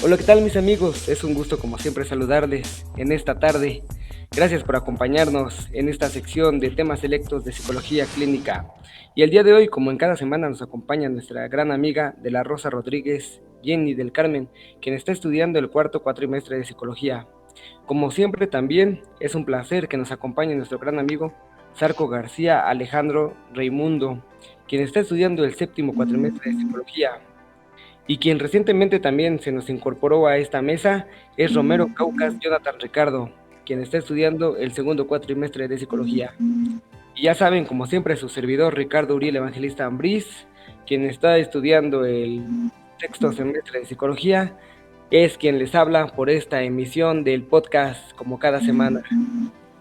Hola, ¿qué tal mis amigos? Es un gusto como siempre saludarles en esta tarde. Gracias por acompañarnos en esta sección de temas selectos de psicología clínica. Y el día de hoy, como en cada semana, nos acompaña nuestra gran amiga de la Rosa Rodríguez, Jenny del Carmen, quien está estudiando el cuarto cuatrimestre de psicología. Como siempre también es un placer que nos acompañe nuestro gran amigo Sarco García Alejandro Reimundo, quien está estudiando el séptimo cuatrimestre de psicología. Y quien recientemente también se nos incorporó a esta mesa es Romero Caucas Jonathan Ricardo, quien está estudiando el segundo cuatrimestre de psicología. Y ya saben, como siempre, su servidor Ricardo Uriel Evangelista Ambriz, quien está estudiando el sexto semestre de psicología, es quien les habla por esta emisión del podcast como cada semana.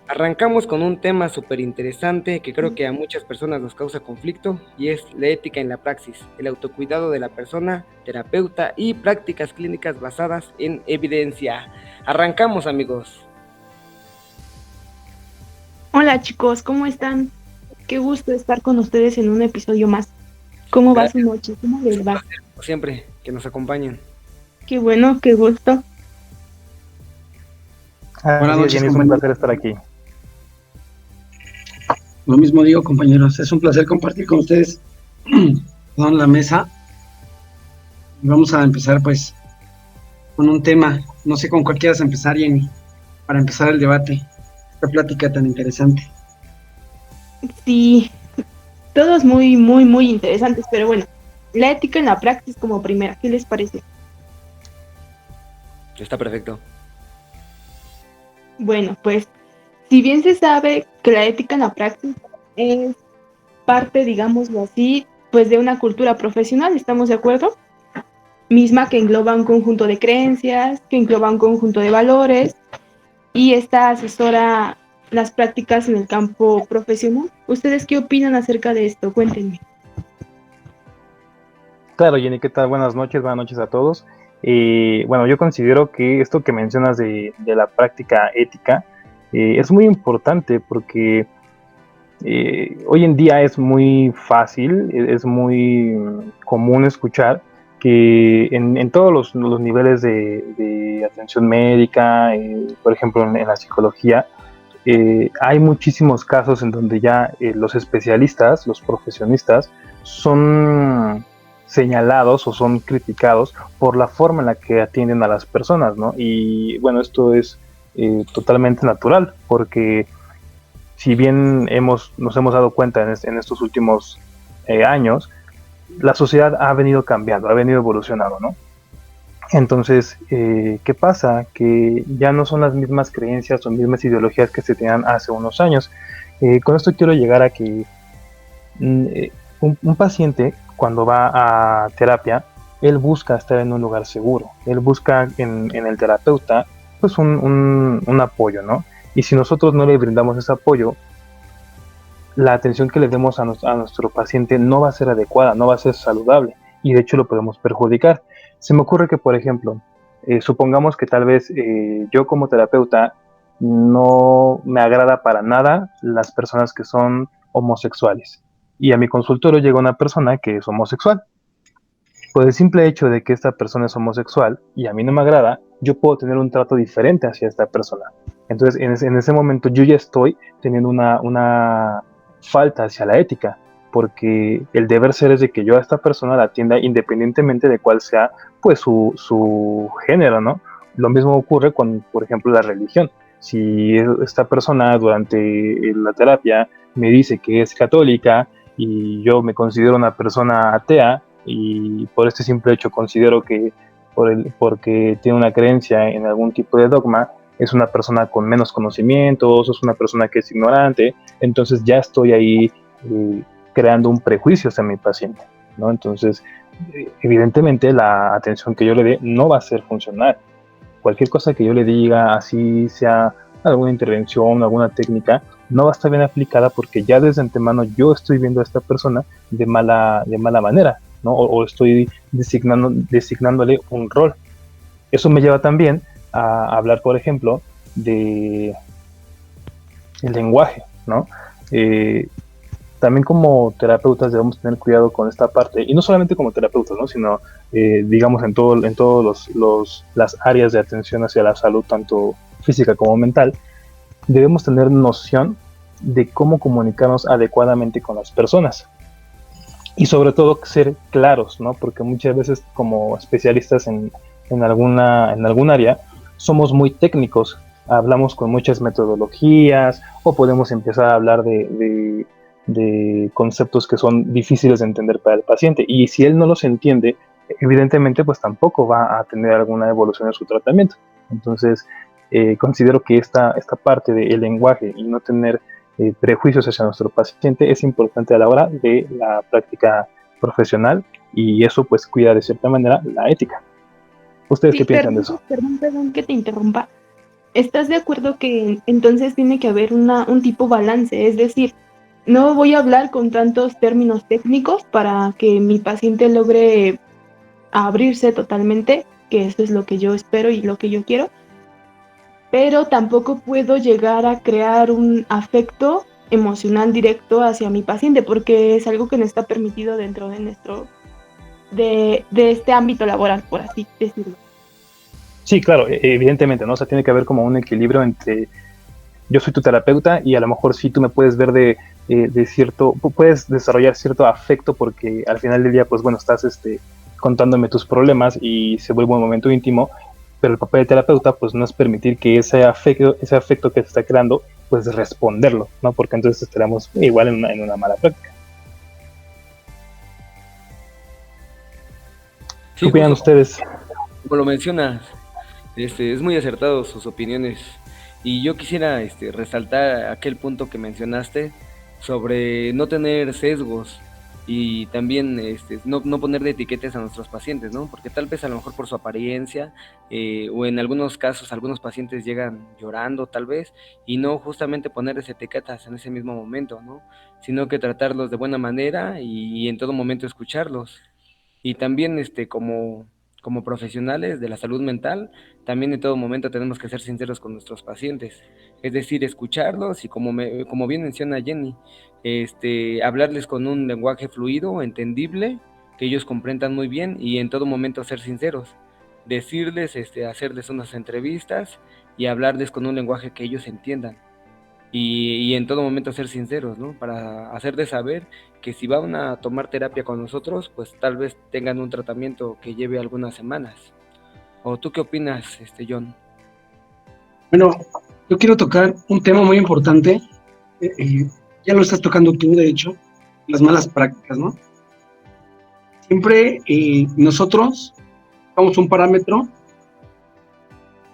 Arrancamos con un tema súper interesante que creo que a muchas personas nos causa conflicto y es la ética en la praxis, el autocuidado de la persona, terapeuta y prácticas clínicas basadas en evidencia. Arrancamos, amigos. Hola chicos, ¿cómo están? Qué gusto estar con ustedes en un episodio más. ¿Cómo va su Gracias, noche? ¿Cómo les va? como siempre, que nos acompañen. Qué bueno, qué gusto. Buenas Así es, noches, Jenny, es un compañeros. placer estar aquí. Lo mismo digo, compañeros. Es un placer compartir con ustedes con la mesa. Y vamos a empezar, pues, con un tema. No sé con cuál quieras empezar, Jenny, para empezar el debate. Esta plática tan interesante. Sí, todos muy interesantes, pero bueno, la ética en la praxis como primera, ¿qué les parece? Está perfecto. Bueno, pues, si bien se sabe que la ética en la praxis es parte, digámoslo así, pues de una cultura profesional, ¿estamos de acuerdo? Misma que engloba un conjunto de creencias, que engloba un conjunto de valores y esta asesora las prácticas en el campo profesional. ¿Ustedes qué opinan acerca de esto? Cuéntenme. Claro, Jenny, ¿qué tal? Buenas noches a todos. Bueno, yo considero que esto que mencionas de la práctica ética es muy importante porque hoy en día es muy fácil, es muy común escuchar que en todos los niveles de atención médica, por ejemplo en la psicología, hay muchísimos casos en donde ya los especialistas, los profesionistas, son señalados o son criticados por la forma en la que atienden a las personas, ¿no? Y bueno, esto es totalmente natural, porque si bien nos hemos dado cuenta en estos últimos años, la sociedad ha venido cambiando, ha venido evolucionando, ¿no? Entonces, ¿qué pasa? Que ya no son las mismas creencias o mismas ideologías que se tenían hace unos años. Con esto quiero llegar a que un paciente, cuando va a terapia, él busca estar en un lugar seguro, él busca en el terapeuta pues un apoyo, ¿no? Y si nosotros no le brindamos ese apoyo, la atención que le demos a nuestro paciente no va a ser adecuada, no va a ser saludable y de hecho lo podemos perjudicar. Se me ocurre que, por ejemplo, supongamos que tal vez yo como terapeuta no me agrada para nada las personas que son homosexuales y a mi consultorio llega una persona que es homosexual. Por el simple hecho de que esta persona es homosexual y a mí no me agrada, yo puedo tener un trato diferente hacia esta persona. Entonces, en ese momento yo ya estoy teniendo una falta hacia la ética, porque el deber ser es de que yo a esta persona la atienda independientemente de cuál sea pues su género, ¿no? Lo mismo ocurre con, por ejemplo, la religión. Si esta persona durante la terapia me dice que es católica y yo me considero una persona atea, y por este simple hecho considero que porque tiene una creencia en algún tipo de dogma, es una persona con menos conocimientos, es una persona que es ignorante, entonces ya estoy ahí creando un prejuicio hacia mi paciente, ¿no? Entonces, evidentemente la atención que yo le dé no va a ser funcional. Cualquier cosa que yo le diga, así sea alguna intervención, alguna técnica, no va a estar bien aplicada porque ya desde antemano yo estoy viendo a esta persona de mala manera, ¿no? O estoy designándole un rol. Eso me lleva también a hablar, por ejemplo, de el lenguaje, ¿no? también como terapeutas debemos tener cuidado con esta parte, y no solamente como terapeutas, ¿no? Sino, digamos, en todos las áreas de atención hacia la salud, tanto física como mental, debemos tener noción de cómo comunicarnos adecuadamente con las personas. Y sobre todo ser claros, ¿no? Porque muchas veces como especialistas en algún área somos muy técnicos, hablamos con muchas metodologías o podemos empezar a hablar de conceptos que son difíciles de entender para el paciente, y si él no los entiende, evidentemente pues tampoco va a tener alguna evolución en su tratamiento. Entonces considero que esta parte del lenguaje y no tener prejuicios hacia nuestro paciente es importante a la hora de la práctica profesional, y eso pues cuida de cierta manera la ética. ¿Ustedes qué Sí, piensan de eso? perdón que te interrumpa. ¿Estás de acuerdo que entonces tiene que haber un tipo balance? Es decir, no voy a hablar con tantos términos técnicos para que mi paciente logre abrirse totalmente, que eso es lo que yo espero y lo que yo quiero, pero tampoco puedo llegar a crear un afecto emocional directo hacia mi paciente, porque es algo que no está permitido dentro de de este ámbito laboral, por así decirlo. Sí, claro, evidentemente, ¿no? O sea, tiene que haber como un equilibrio entre yo soy tu terapeuta y a lo mejor sí tú me puedes ver de cierto, puedes desarrollar cierto afecto porque al final del día, pues bueno, estás contándome tus problemas y se vuelve un momento íntimo, pero el papel de terapeuta pues no es permitir que ese afecto que se está creando, pues responderlo, ¿no? Porque entonces estaremos igual en una mala práctica. ¿Qué Sí, opinan justo ustedes? como lo mencionas, es muy acertado sus opiniones. Y yo quisiera resaltar aquel punto que mencionaste sobre no tener sesgos y también no ponerle etiquetas a nuestros pacientes, ¿no? Porque tal vez a lo mejor por su apariencia o en algunos casos algunos pacientes llegan llorando tal vez y no justamente ponerles etiquetas en ese mismo momento, ¿no? Sino que tratarlos de buena manera y en todo momento escucharlos. Y también como profesionales de la salud mental, también en todo momento tenemos que ser sinceros con nuestros pacientes, es decir, escucharlos y como bien menciona Jenny, hablarles con un lenguaje fluido, entendible, que ellos comprendan muy bien y en todo momento ser sinceros, decirles, hacerles unas entrevistas y hablarles con un lenguaje que ellos entiendan y en todo momento ser sinceros, ¿no? Para hacerles saber que si van a tomar terapia con nosotros, pues tal vez tengan un tratamiento que lleve algunas semanas. ¿O tú qué opinas, John? Bueno, yo quiero tocar un tema muy importante. Ya lo estás tocando tú, de hecho, las malas prácticas, ¿no? Siempre nosotros damos un parámetro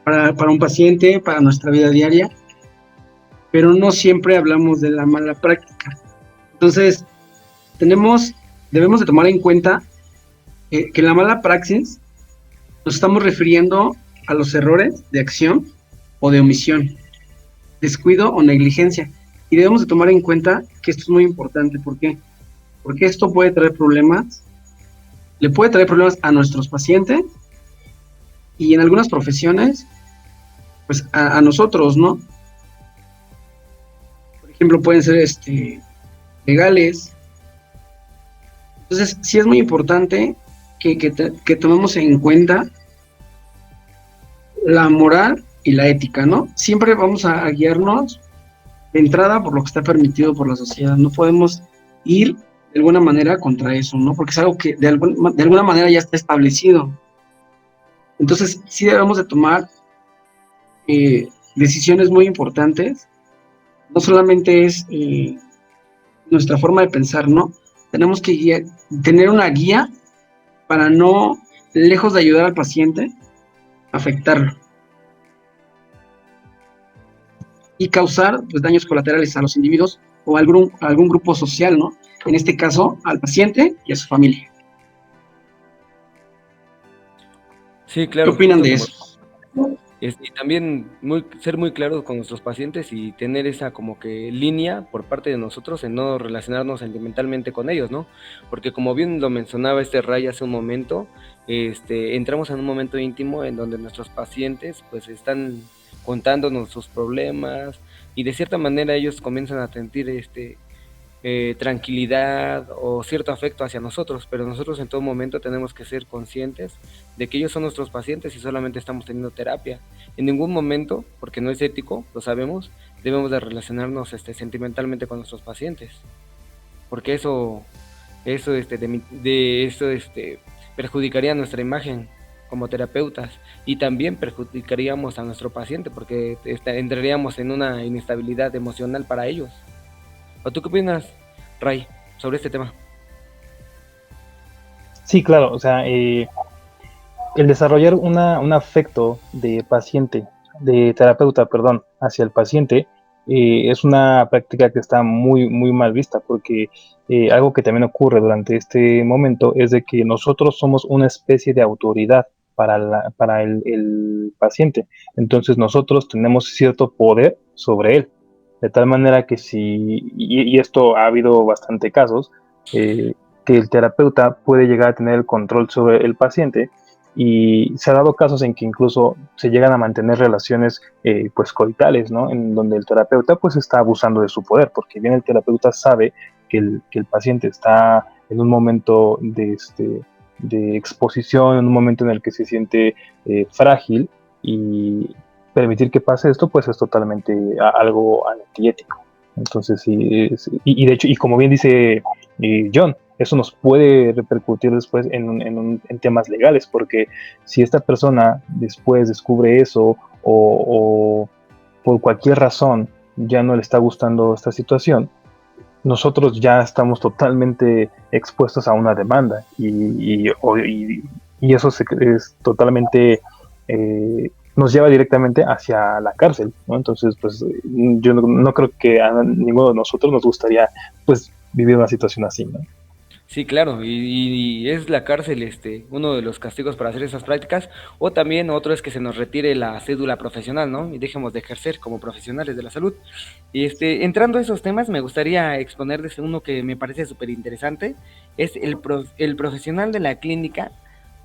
para un paciente, para nuestra vida diaria, pero no siempre hablamos de la mala práctica. Entonces, debemos de tomar en cuenta que la mala praxis nos estamos refiriendo a los errores de acción o de omisión, descuido o negligencia. Y debemos de tomar en cuenta que esto es muy importante. ¿Por qué? Porque esto puede traer problemas, le puede traer problemas a nuestros pacientes y en algunas profesiones, pues a nosotros, ¿no? Por ejemplo, pueden ser legales. Entonces, sí es muy importante que tomemos en cuenta la moral y la ética, ¿no? Siempre vamos a guiarnos de entrada por lo que está permitido por la sociedad. No podemos ir de alguna manera contra eso, ¿no? Porque es algo que de alguna manera ya está establecido. Entonces, sí debemos de tomar decisiones muy importantes. No solamente es nuestra forma de pensar, ¿no? Tenemos que tener una guía para no, lejos de ayudar al paciente, afectarlo y causar pues, daños colaterales a los individuos o a algún grupo social, ¿no? En este caso, al paciente y a su familia. Sí, ¿Qué claro, opinan justo de como eso? y también ser muy claros con nuestros pacientes y tener esa como que línea por parte de nosotros en no relacionarnos sentimentalmente con ellos, ¿no? Porque como bien lo mencionaba Ray hace un momento, entramos en un momento íntimo en donde nuestros pacientes pues están contándonos sus problemas y de cierta manera ellos comienzan a sentir tranquilidad o cierto afecto hacia nosotros, pero nosotros en todo momento tenemos que ser conscientes de que ellos son nuestros pacientes y solamente estamos teniendo terapia. En ningún momento, porque no es ético, lo sabemos, debemos de relacionarnos sentimentalmente con nuestros pacientes, porque eso perjudicaría nuestra imagen como terapeutas y también perjudicaríamos a nuestro paciente porque entraríamos en una inestabilidad emocional para ellos. ¿O tú qué opinas, Ray, sobre este tema? Sí, claro, o sea, el desarrollar un afecto de paciente, de terapeuta, perdón, hacia el paciente, es una práctica que está muy, muy mal vista, porque algo que también ocurre durante este momento es de que nosotros somos una especie de autoridad para el paciente. Entonces nosotros tenemos cierto poder sobre él, de tal manera que y esto ha habido bastante casos, que el terapeuta puede llegar a tener el control sobre el paciente y se ha dado casos en que incluso se llegan a mantener relaciones pues coitales, ¿no? En donde el terapeuta pues está abusando de su poder, porque bien el terapeuta sabe que el paciente está en un momento de exposición, en un momento en el que se siente frágil y permitir que pase esto pues es totalmente algo antiético. Entonces sí, y de hecho, y como bien dice John, eso nos puede repercutir después en temas legales, porque si esta persona después descubre eso o por cualquier razón ya no le está gustando esta situación, nosotros ya estamos totalmente expuestos a una demanda y eso es totalmente, nos lleva directamente hacia la cárcel, ¿no? Entonces, pues yo no creo que a ninguno de nosotros nos gustaría pues vivir una situación así, ¿no? Sí, claro, y es la cárcel uno de los castigos para hacer esas prácticas, o también otro es que se nos retire la cédula profesional, ¿no? Y dejemos de ejercer como profesionales de la salud. Y entrando a esos temas, me gustaría exponerles uno que me parece súper interesante, es el profesional de la clínica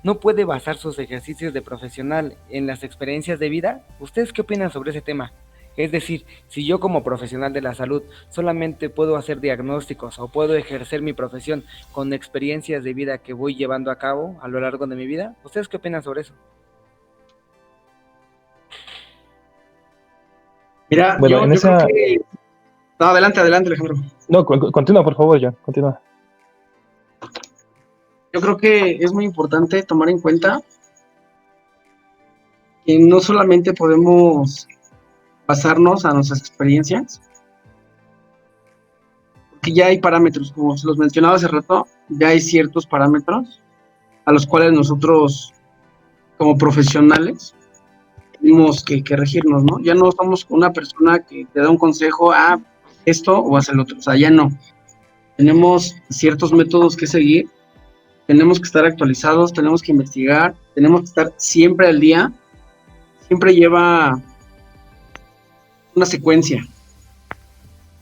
no puede basar sus ejercicios de profesional en las experiencias de vida. ¿Ustedes qué opinan sobre ese tema? Es decir, si yo como profesional de la salud solamente puedo hacer diagnósticos o puedo ejercer mi profesión con experiencias de vida que voy llevando a cabo a lo largo de mi vida, ¿ustedes qué opinan sobre eso? Mira, Bueno, yo creo que... No, adelante, adelante, Alejandro. No, continúa, por favor, John, continúa. Yo creo que es muy importante tomar en cuenta que no solamente podemos basarnos a nuestras experiencias, porque ya hay parámetros, como se los mencionaba hace rato, ya hay ciertos parámetros a los cuales nosotros, como profesionales, tenemos que regirnos, ¿no? Ya no somos una persona que te da un consejo, esto o haz el otro, o sea, ya no. Tenemos ciertos métodos que seguir, tenemos que estar actualizados, tenemos que investigar, tenemos que estar siempre al día, siempre lleva una secuencia.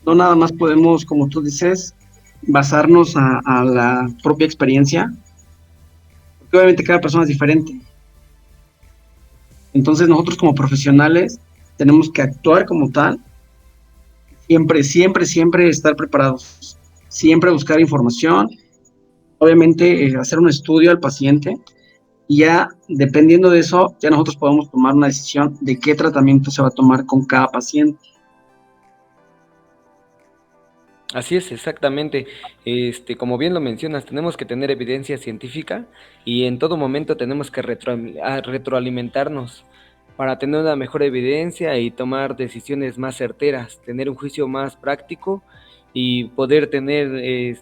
No nada más podemos, como tú dices, basarnos a la propia experiencia, porque obviamente cada persona es diferente. Entonces nosotros como profesionales tenemos que actuar como tal, siempre, siempre, siempre estar preparados, siempre buscar información, obviamente hacer un estudio al paciente y ya dependiendo de eso, ya nosotros podemos tomar una decisión de qué tratamiento se va a tomar con cada paciente. Así es, exactamente. Como bien lo mencionas, tenemos que tener evidencia científica y en todo momento tenemos que retroalimentarnos para tener una mejor evidencia y tomar decisiones más certeras, tener un juicio más práctico y poder tener,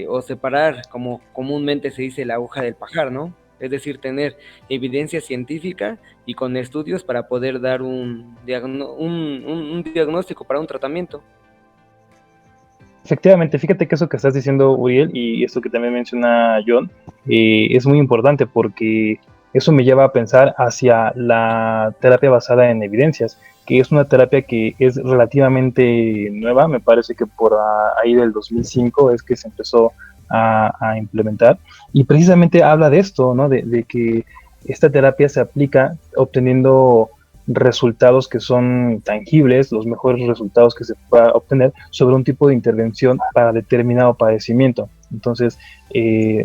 o separar, como comúnmente se dice, la aguja del pajar, ¿no? Es decir, tener evidencia científica y con estudios para poder dar un diagnóstico para un tratamiento. Efectivamente, fíjate que eso que estás diciendo, Uriel, y esto que también menciona John, es muy importante porque eso me lleva a pensar hacia la terapia basada en evidencias, que es una terapia que es relativamente nueva, me parece que por ahí del 2005 es que se empezó a implementar, y precisamente habla de esto, ¿no? De que esta terapia se aplica obteniendo resultados que son tangibles, los mejores resultados que se pueda obtener sobre un tipo de intervención para determinado padecimiento. Entonces,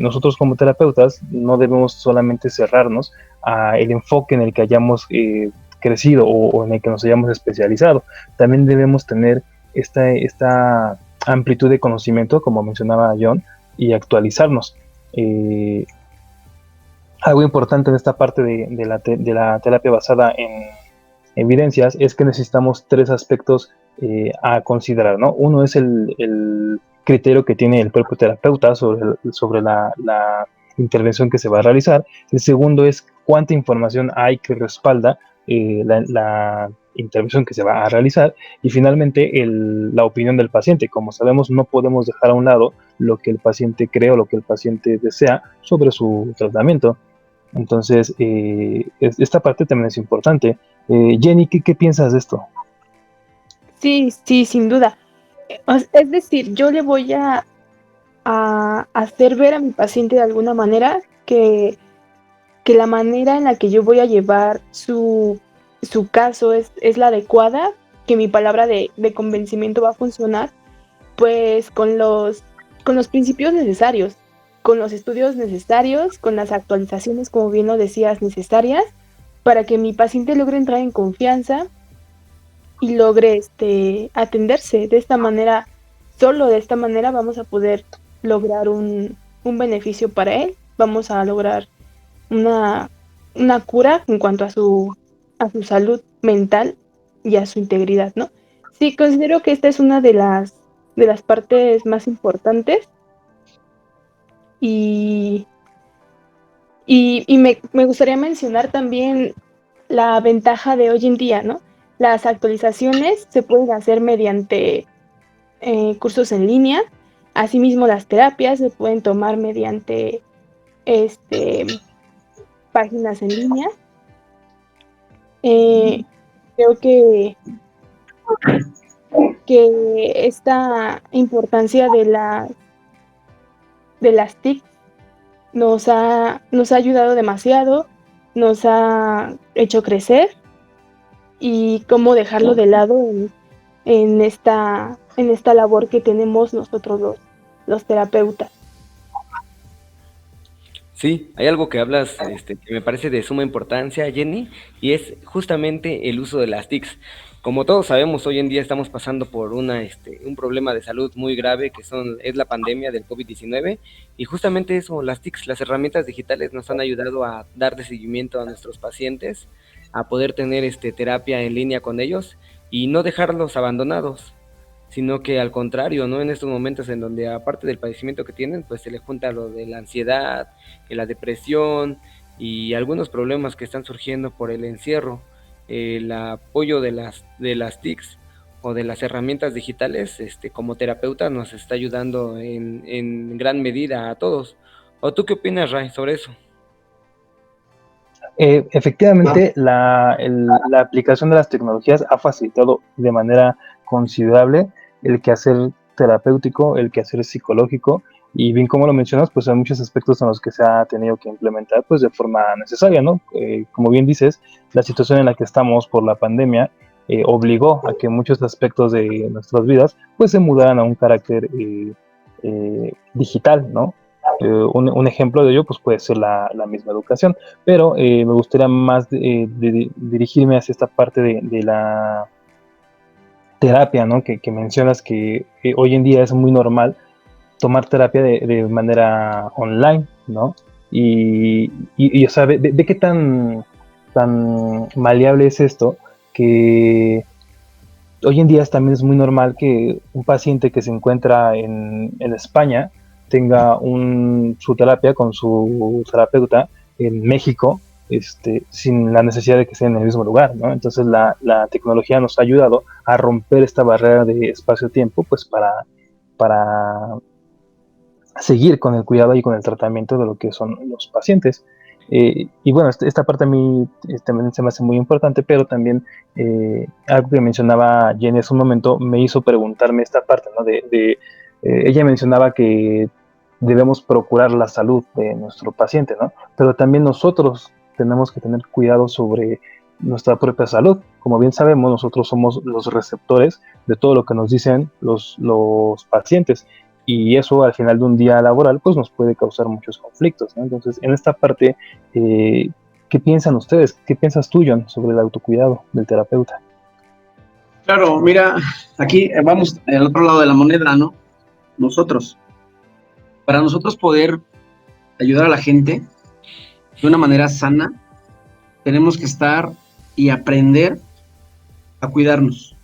nosotros como terapeutas no debemos solamente cerrarnos a el enfoque en el que hayamos crecido o en el que nos hayamos especializado. También debemos tener esta amplitud de conocimiento, como mencionaba John, y actualizarnos. Algo importante en esta parte de la terapia basada en evidencias es que necesitamos tres aspectos a considerar, ¿no? Uno es el criterio que tiene el propio terapeuta sobre la intervención que se va a realizar. El segundo es cuánta información hay que respalda la intervención que se va a realizar. Y finalmente, la opinión del paciente. Como sabemos, no podemos dejar a un lado lo que el paciente cree o lo que el paciente desea sobre su tratamiento. Entonces, esta parte también es importante. Jenny, ¿qué piensas de esto? Sí, sí, sin duda. Es decir, yo le voy a hacer ver a mi paciente de alguna manera que la manera en la que yo voy a llevar su caso es la adecuada, que mi palabra de convencimiento va a funcionar, pues con los principios necesarios, con los estudios necesarios, con las actualizaciones, como bien lo decías, necesarias, para que mi paciente logre entrar en confianza y logre atenderse. De esta manera, solo de esta manera vamos a poder lograr un beneficio para él, vamos a lograr una cura en cuanto a su salud mental y a su integridad, ¿no? Sí, considero que esta es una de las partes más importantes y me gustaría mencionar también la ventaja de hoy en día, ¿no? Las actualizaciones se pueden hacer mediante cursos en línea, asimismo las terapias se pueden tomar mediante páginas en línea. Creo que esta importancia de las TIC nos ha ayudado demasiado, nos ha hecho crecer, y cómo dejarlo de lado en esta labor que tenemos nosotros los terapeutas. Sí, hay algo que hablas que me parece de suma importancia, Jenny, y es justamente el uso de las TICs. Como todos sabemos, hoy en día estamos pasando por un problema de salud muy grave es la pandemia del COVID-19, y justamente eso, las TICs, las herramientas digitales nos han ayudado a dar de seguimiento a nuestros pacientes, a poder tener terapia en línea con ellos y no dejarlos abandonados, sino que al contrario, ¿no? En estos momentos en donde aparte del padecimiento que tienen, pues se le junta lo de la ansiedad, la depresión y algunos problemas que están surgiendo por el encierro, el apoyo de las TICs o de las herramientas digitales, como terapeuta nos está ayudando en gran medida a todos. ¿O tú qué opinas, Ray, sobre eso? Efectivamente, la aplicación de las tecnologías ha facilitado de manera considerable el quehacer terapéutico, el quehacer psicológico, y bien como lo mencionas, pues hay muchos aspectos en los que se ha tenido que implementar pues de forma necesaria, ¿no? Como bien dices, la situación en la que estamos por la pandemia obligó a que muchos aspectos de nuestras vidas pues se mudaran a un carácter digital, ¿no? Un ejemplo de ello pues puede ser la misma educación, pero me gustaría más de dirigirme hacia esta parte de la terapia, ¿no? Que mencionas que hoy en día es muy normal tomar terapia de manera online, ¿no? O sea, ve qué tan maleable es esto, que hoy en día también es muy normal que un paciente que se encuentra en España tenga su terapia con su terapeuta en México, sin la necesidad de que esté en el mismo lugar, ¿no? Entonces la tecnología nos ha ayudado a romper esta barrera de espacio-tiempo, pues para seguir con el cuidado y con el tratamiento de lo que son los pacientes. Y bueno, esta parte a mí también se me hace muy importante, pero también algo que mencionaba Jenny hace un momento me hizo preguntarme esta parte, ¿no? Ella mencionaba que debemos procurar la salud de nuestro paciente, ¿no? Pero también nosotros tenemos que tener cuidado sobre nuestra propia salud. Como bien sabemos, nosotros somos los receptores de todo lo que nos dicen los pacientes, y eso al final de un día laboral pues nos puede causar muchos conflictos, ¿no? Entonces, en esta parte, ¿qué piensan ustedes? ¿Qué piensas tú, John, sobre el autocuidado del terapeuta? Claro, mira, aquí vamos al otro lado de la moneda, ¿no? Para nosotros poder ayudar a la gente de una manera sana, tenemos que estar y aprender a cuidarnos.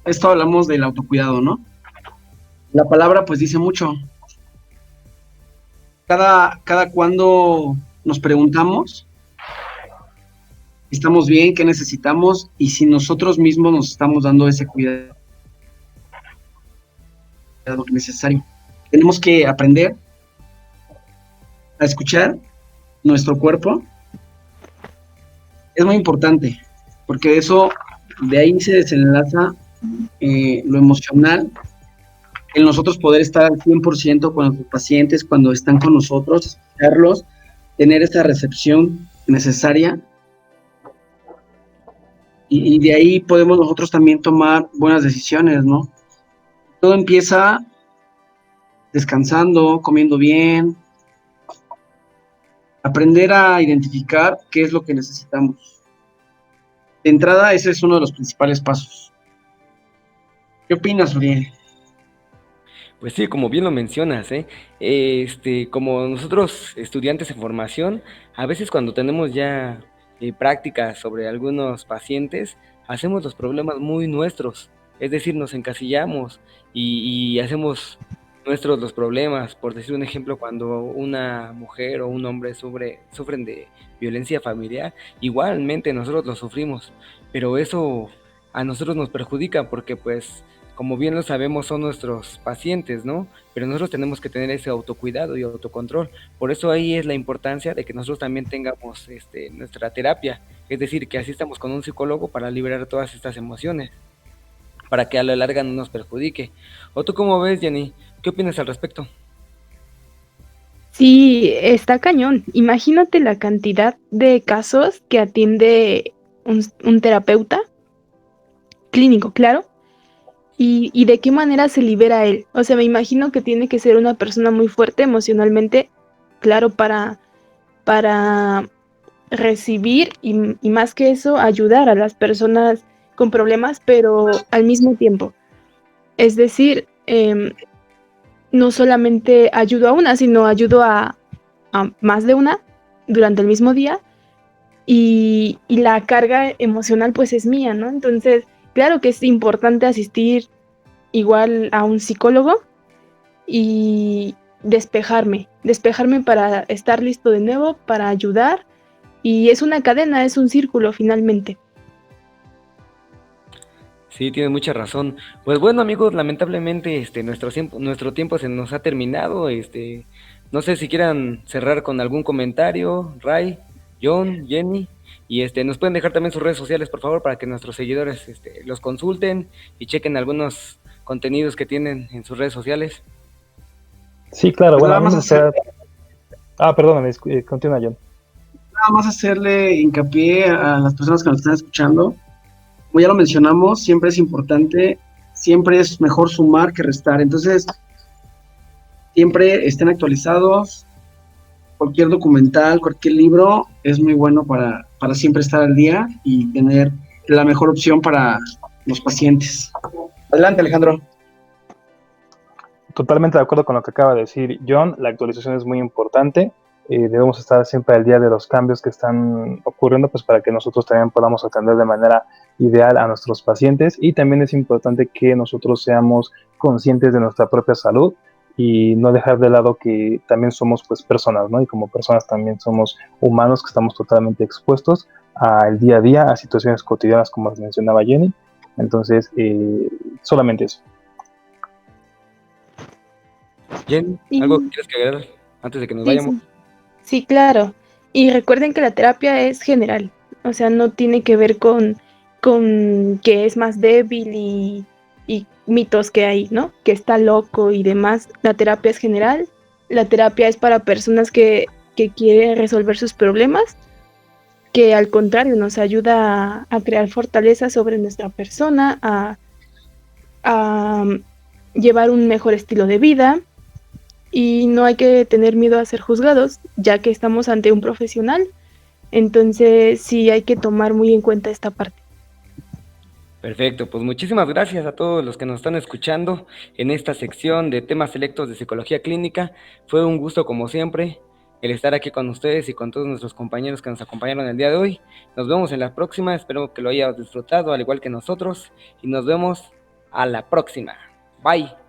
Esto hablamos del autocuidado, ¿no? La palabra pues dice mucho. Cada cuando nos preguntamos si estamos bien, qué necesitamos y si nosotros mismos nos estamos dando ese cuidado necesario. Tenemos que aprender a escuchar nuestro cuerpo. Es muy importante porque de ahí se desenlaza lo emocional, el nosotros poder estar al 100% con nuestros pacientes cuando están con nosotros, escucharlos, tener esa recepción necesaria, y de ahí podemos nosotros también tomar buenas decisiones, ¿no? Todo empieza descansando, comiendo bien, aprender a identificar qué es lo que necesitamos. De entrada, ese es uno de los principales pasos. ¿Qué opinas, Uriel? Pues sí, como bien lo mencionas, ¿eh? Como nosotros estudiantes en formación, a veces cuando tenemos ya prácticas sobre algunos pacientes, hacemos los problemas muy nuestros, es decir, nos encasillamos y hacemos nuestros los problemas. Por decir un ejemplo, cuando una mujer o un hombre sufren de violencia familiar, igualmente nosotros lo sufrimos, pero eso a nosotros nos perjudica porque pues como bien lo sabemos, son nuestros pacientes, ¿no? Pero nosotros tenemos que tener ese autocuidado y autocontrol. Por eso ahí es la importancia de que nosotros también tengamos nuestra terapia, es decir, que asistamos con un psicólogo para liberar todas estas emociones, para que a la larga no nos perjudique. ¿O tú cómo ves, Jenny? ¿Qué opinas al respecto? Sí, está cañón. Imagínate la cantidad de casos que atiende un terapeuta clínico, claro, y de qué manera se libera él. O sea, me imagino que tiene que ser una persona muy fuerte emocionalmente, claro, para recibir y más que eso, ayudar a las personas con problemas, pero al mismo tiempo. Es decir, no solamente ayudo a una, sino ayudo a más de una durante el mismo día y la carga emocional pues es mía, ¿no? Entonces, claro que es importante asistir igual a un psicólogo y despejarme para estar listo de nuevo, para ayudar, y es una cadena, es un círculo finalmente. Sí, tienes mucha razón. Pues bueno, amigos, lamentablemente nuestro tiempo se nos ha terminado. No sé si quieran cerrar con algún comentario, Ray, John, Jenny, y nos pueden dejar también sus redes sociales, por favor, para que nuestros seguidores los consulten y chequen algunos contenidos que tienen en sus redes sociales. Sí, claro, Pues bueno, nada a mí más me gustaría... perdón, continúa, John. Nada más hacerle hincapié a las personas que nos están escuchando. Como ya lo mencionamos, siempre es importante, siempre es mejor sumar que restar. Entonces, siempre estén actualizados. Cualquier documental, cualquier libro es muy bueno para siempre estar al día y tener la mejor opción para los pacientes. Adelante, Alejandro. Totalmente de acuerdo con lo que acaba de decir John. La actualización es muy importante. Debemos estar siempre al día de los cambios que están ocurriendo, pues para que nosotros también podamos atender de manera ideal a nuestros pacientes. Y también es importante que nosotros seamos conscientes de nuestra propia salud y no dejar de lado que también somos pues personas, ¿no? Y como personas también somos humanos que estamos totalmente expuestos al día a día, a situaciones cotidianas como mencionaba Jenny. Entonces, solamente eso. Jenny, ¿algo que quieras agregar antes de que nos Sí, vayamos? sí. Sí, claro. Y recuerden que la terapia es general, o sea, no tiene que ver con que es más débil y mitos que hay, ¿no? Que está loco y demás. La terapia es general, la terapia es para personas que quieren resolver sus problemas que al contrario nos ayuda a crear fortaleza sobre nuestra persona, a llevar un mejor estilo de vida, y no hay que tener miedo a ser juzgados, ya que estamos ante un profesional. Entonces sí hay que tomar muy en cuenta esta parte. Perfecto, pues muchísimas gracias a todos los que nos están escuchando en esta sección de temas selectos de psicología clínica. Fue un gusto como siempre el estar aquí con ustedes y con todos nuestros compañeros que nos acompañaron el día de hoy. Nos vemos en la próxima, espero que lo hayas disfrutado al igual que nosotros y nos vemos a la próxima. Bye.